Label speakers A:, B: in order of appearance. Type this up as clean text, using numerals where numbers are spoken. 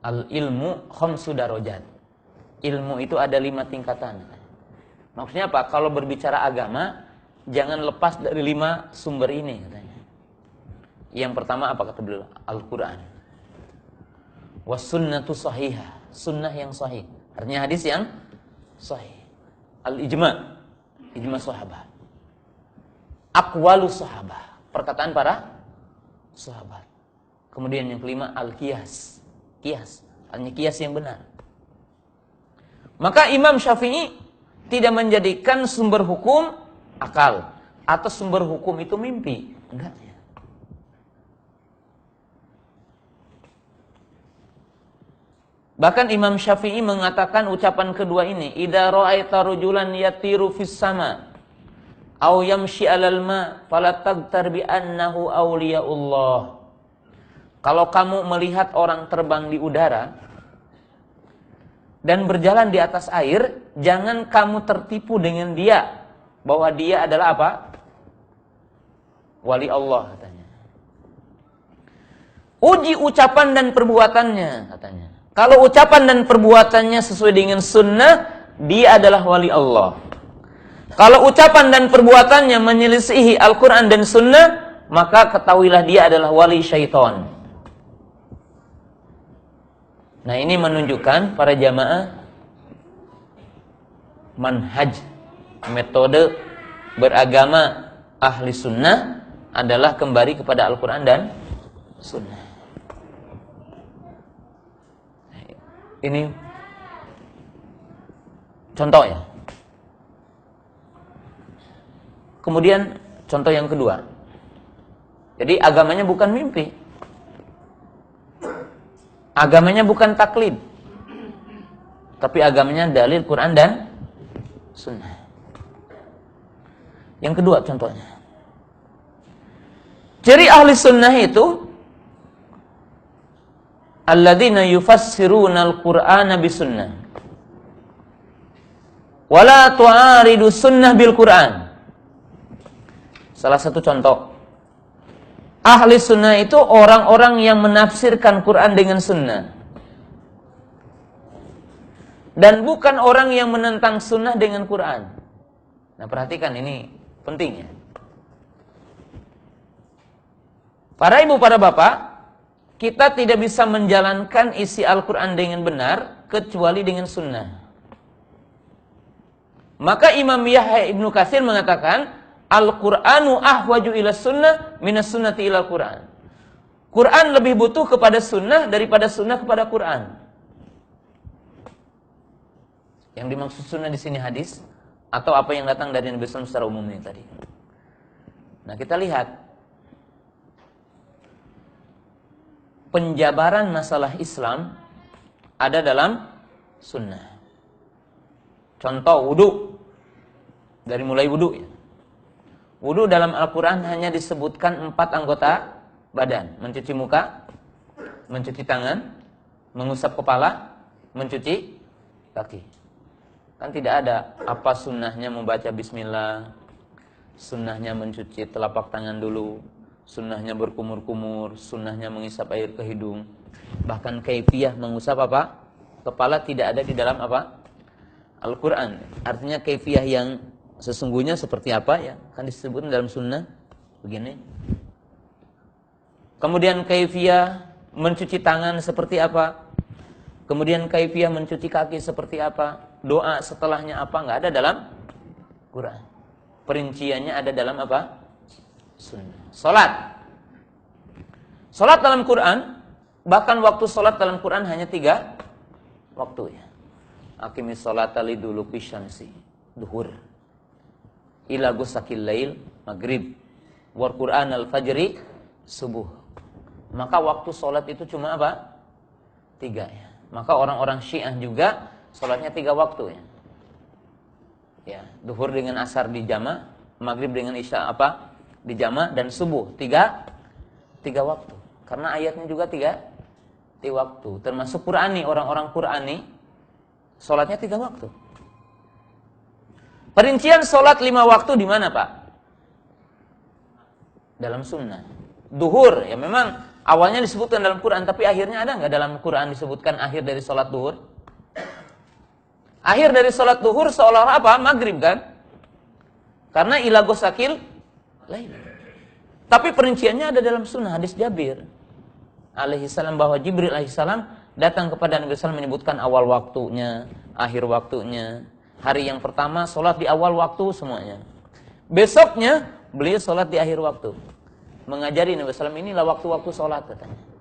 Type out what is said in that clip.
A: Al ilmu khamsu darajat. Ilmu itu ada 5 tingkatan. Maksudnya apa? Kalau berbicara agama, jangan lepas dari 5 sumber ini katanya. Yang pertama apa kata beliau? Al-Qur'an. Was sunnatu sahihah. Sunnah yang sahih. Artinya hadis yang sahih. Al-ijma. Ijma sahabat. Aqwalu sahabat. Perkataan para sahabat. Kemudian yang kelima al-qiyas. Qiyas. Artinya qiyas yang benar. Maka Imam Syafi'i tidak menjadikan sumber hukum akal atau sumber hukum itu mimpi. Enggak. Bahkan Imam Syafi'i mengatakan ucapan kedua ini, idza ra'aita rajulan yatiru fis sama aw yamshi 'alal ma fala tagtar bi annahu awliyaullah. Kalau kamu melihat orang terbang di udara dan berjalan di atas air, jangan kamu tertipu dengan dia bahwa dia adalah apa? Wali Allah katanya. Uji ucapan dan perbuatannya katanya. Kalau ucapan dan perbuatannya sesuai dengan sunnah, dia adalah wali Allah. Kalau ucapan dan perbuatannya menyelisihi Al-Quran dan sunnah, maka ketahuilah dia adalah wali syaitan. Nah, ini menunjukkan para jamaah manhaj, metode beragama ahli sunnah adalah kembali kepada Al-Quran dan sunnah. Ini contoh ya. Kemudian contoh yang kedua. Jadi agamanya bukan mimpi. Agamanya bukan taklid. Tapi agamanya dalil Quran dan sunnah. Yang kedua contohnya. Ciri ahli sunnah itu alladzina yufassiruna al-Qur'ana bisunnah. Wala tu'aridu sunnah bil Qur'an. Salah satu contoh. Ahli sunnah itu orang-orang yang menafsirkan Quran dengan sunnah. Dan bukan orang yang menentang sunnah dengan Quran. Nah, perhatikan ini penting ya. Para ibu, para bapak, kita tidak bisa menjalankan isi Al-Quran dengan benar kecuali dengan sunnah. Maka Imam Yahya Ibnu Katsir mengatakan, Al-Qur'anu ahwaju ila sunnah minas sunnati ila Qur'an. Quran lebih butuh kepada sunnah daripada sunnah kepada Quran. Yang dimaksud sunnah di sini hadis atau apa yang datang dari Nabi SAW secara umumnya tadi. Nah, kita lihat penjabaran masalah Islam ada dalam sunnah. Contoh wudu, dari mulai wudu ya. Wudu dalam Al-Quran hanya disebutkan 4 anggota badan. Mencuci muka, mencuci tangan, mengusap kepala, mencuci kaki. Kan tidak ada apa sunnahnya membaca bismillah, sunnahnya mencuci telapak tangan dulu, sunnahnya berkumur-kumur, sunnahnya mengisap air ke hidung. Bahkan kaifiyah mengusap apa? Kepala tidak ada di dalam apa? Al-Quran. Artinya kaifiyah yang sesungguhnya seperti apa ya? Kan disebutkan dalam sunnah begini. Kemudian kaifiyah mencuci tangan seperti apa? Kemudian kaifiyah mencuci kaki seperti apa? Doa setelahnya apa? Nggak ada dalam Quran. Perinciannya ada dalam apa? Sunnah. Salat. Salat dalam Quran, bahkan waktu salat dalam Quran hanya 3 waktu ya. Aqimis sholata liduluki syamsi, duhur, ila ghusaqil lail, maghrib, wal Qur'an al-fajri, subuh. Maka waktu salat itu cuma apa? 3 ya. Maka orang-orang Syiah juga salatnya 3 waktu ya. Ya, duhur dengan asar di jama', maghrib dengan isya apa? Di jama', dan subuh 3 waktu. Karena ayatnya juga 3 waktu. Termasuk Qur'ani, orang-orang Qur'ani salatnya 3 waktu. Perincian salat 5 waktu di mana, Pak? Dalam sunnah. duhur. Ya memang awalnya disebutkan dalam Quran, tapi akhirnya ada nggak dalam Quran disebutkan akhir dari sholat duhur? Akhir dari sholat duhur seolah-olah apa? Maghrib kan? Karena ila ghasaqil lail. Tapi perinciannya ada dalam sunnah hadis Jabir alaihissalam bahwa Jibril alaihissalam datang kepada Nabi SAW menyebutkan awal waktunya, akhir waktunya. Hari yang pertama sholat di awal waktu semuanya. Besoknya beliau sholat di akhir waktu. Mengajari Nabi SAW inilah waktu-waktu sholat katanya.